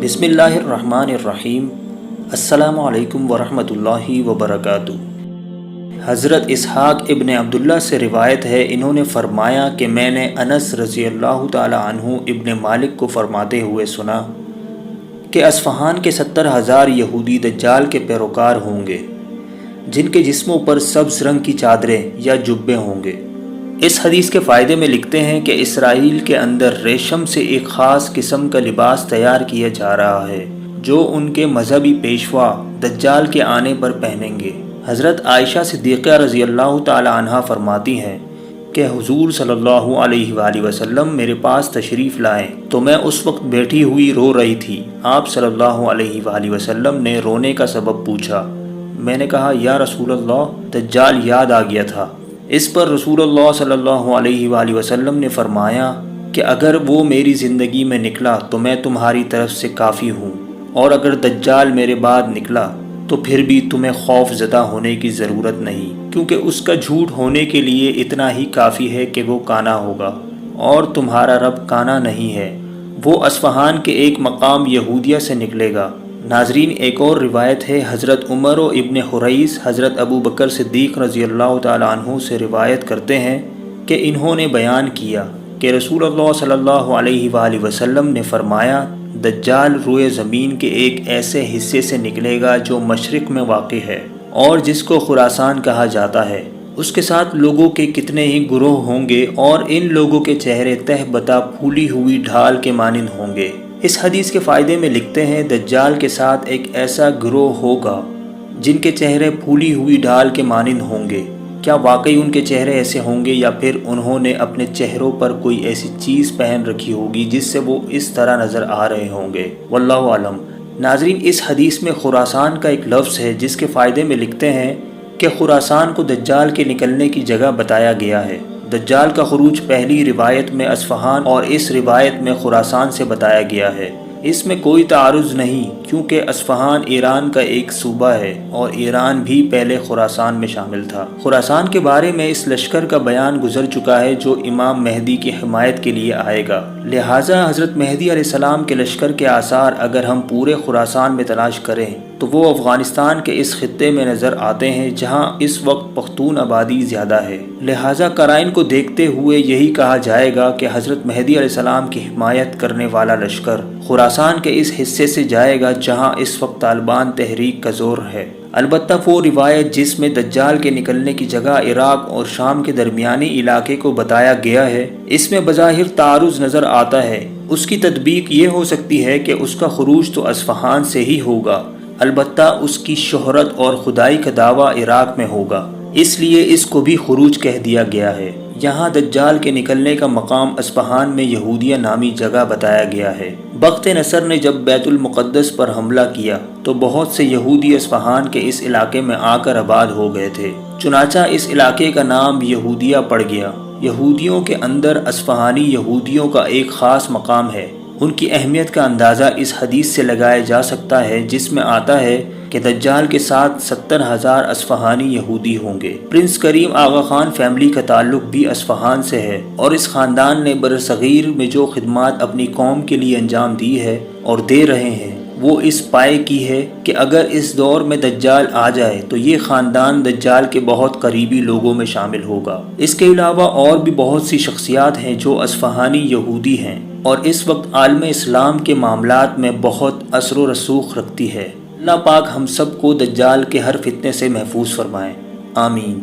بسم اللہ الرحمن الرحیم۔ السلام علیکم ورحمۃ اللہ وبرکاتہ۔ حضرت اسحاق ابن عبداللہ سے روایت ہے، انہوں نے فرمایا کہ میں نے انس رضی اللہ تعالی عنہ ابن مالک کو فرماتے ہوئے سنا کہ اصفہان کے 70,000 یہودی دجال کے پیروکار ہوں گے، جن کے جسموں پر سبز رنگ کی چادریں یا جبے ہوں گے۔ اس حدیث کے فائدے میں لکھتے ہیں کہ اسرائیل کے اندر ریشم سے ایک خاص قسم کا لباس تیار کیا جا رہا ہے جو ان کے مذہبی پیشوا دجال کے آنے پر پہنیں گے۔ حضرت عائشہ صدیقہ رضی اللہ تعالی عنہا فرماتی ہیں کہ حضور صلی اللہ علیہ وآلہ وسلم میرے پاس تشریف لائے تو میں اس وقت بیٹھی ہوئی رو رہی تھی۔ آپ صلی اللہ علیہ وآلہ وسلم نے رونے کا سبب پوچھا۔ میں نے کہا یا رسول اللہ، دجال یاد آ گیا تھا۔ اس پر رسول اللہ صلی اللہ علیہ وآلہ وسلم نے فرمایا کہ اگر وہ میری زندگی میں نکلا تو میں تمہاری طرف سے کافی ہوں، اور اگر دجال میرے بعد نکلا تو پھر بھی تمہیں خوف زدہ ہونے کی ضرورت نہیں، کیونکہ اس کا جھوٹ ہونے کے لیے اتنا ہی کافی ہے کہ وہ کانا ہوگا، اور تمہارا رب کانا نہیں ہے، وہ اصفہان کے ایک مقام یہودیہ سے نکلے گا۔ ناظرین، ایک اور روایت ہے، حضرت عمر و ابن حریث حضرت ابو بکر صدیق رضی اللہ تعالی عنہ سے روایت کرتے ہیں کہ انہوں نے بیان کیا کہ رسول اللہ صلی اللہ علیہ وآلہ وسلم نے فرمایا، دجال روئے زمین کے ایک ایسے حصے سے نکلے گا جو مشرق میں واقع ہے اور جس کو خراسان کہا جاتا ہے۔ اس کے ساتھ لوگوں کے کتنے ہی گروہ ہوں گے اور ان لوگوں کے چہرے تہ بتا پھولی ہوئی ڈھال کے مانند ہوں گے۔ اس حدیث کے فائدے میں لکھتے ہیں، دجال کے ساتھ ایک ایسا گروہ ہوگا جن کے چہرے پھولی ہوئی ڈھال کے مانند ہوں گے۔ کیا واقعی ان کے چہرے ایسے ہوں گے یا پھر انہوں نے اپنے چہروں پر کوئی ایسی چیز پہن رکھی ہوگی جس سے وہ اس طرح نظر آ رہے ہوں گے؟ واللہ عالم۔ ناظرین، اس حدیث میں خراسان کا ایک لفظ ہے جس کے فائدے میں لکھتے ہیں کہ خراسان کو دجال کے نکلنے کی جگہ بتایا گیا ہے۔ دجال کا خروج پہلی روایت میں اصفہان اور اس روایت میں خراسان سے بتایا گیا ہے۔ اس میں کوئی تعارض نہیں، کیونکہ اصفہان ایران کا ایک صوبہ ہے اور ایران بھی پہلے خراسان میں شامل تھا۔ خراسان کے بارے میں اس لشکر کا بیان گزر چکا ہے جو امام مہدی کی حمایت کے لیے آئے گا، لہٰذا حضرت مہدی علیہ السلام کے لشکر کے آثار اگر ہم پورے خراسان میں تلاش کریں تو وہ افغانستان کے اس خطے میں نظر آتے ہیں جہاں اس وقت پختون آبادی زیادہ ہے۔ لہٰذا قرائن کو دیکھتے ہوئے یہی کہا جائے گا کہ حضرت مہدی علیہ السلام کی حمایت کرنے والا لشکر خراسان کے اس حصے سے جائے گا جہاں اس وقت طالبان تحریک کا زور ہے۔ البتہ وہ روایت جس میں دجال کے نکلنے کی جگہ عراق اور شام کے درمیانی علاقے کو بتایا گیا ہے، اس میں بظاہر تعارض نظر آتا ہے۔ اس کی تطبیق یہ ہو سکتی ہے کہ اس کا خروج تو اصفہان سے ہی ہوگا، البتہ اس کی شہرت اور خدائی کا دعویٰ عراق میں ہوگا، اس لیے اس کو بھی خروج کہہ دیا گیا ہے۔ یہاں دجال کے نکلنے کا مقام اصفہان میں یہودیہ نامی جگہ بتایا گیا ہے۔ بخت نصر نے جب بیت المقدس پر حملہ کیا تو بہت سے یہودی اصفہان کے اس علاقے میں آ کر آباد ہو گئے تھے، چنانچہ اس علاقے کا نام یہودیہ پڑ گیا۔ یہودیوں کے اندر اصفہانی یہودیوں کا ایک خاص مقام ہے۔ ان کی اہمیت کا اندازہ اس حدیث سے لگایا جا سکتا ہے جس میں آتا ہے کہ دجال کے ساتھ 70,000 اصفہانی یہودی ہوں گے۔ پرنس کریم آغا خان فیملی کا تعلق بھی اصفہان سے ہے، اور اس خاندان نے برصغیر میں جو خدمات اپنی قوم کے لیے انجام دی ہے اور دے رہے ہیں وہ اس پائے کی ہے کہ اگر اس دور میں دجال آ جائے تو یہ خاندان دجال کے بہت قریبی لوگوں میں شامل ہوگا۔ اس کے علاوہ اور بھی بہت سی شخصیات ہیں جو اصفہانی یہودی ہیں اور اس وقت عالم اسلام کے معاملات میں بہت اثر و رسوخ رکھتی ہے۔ اللہ پاک ہم سب کو دجال کے ہر فتنے سے محفوظ فرمائے، آمین۔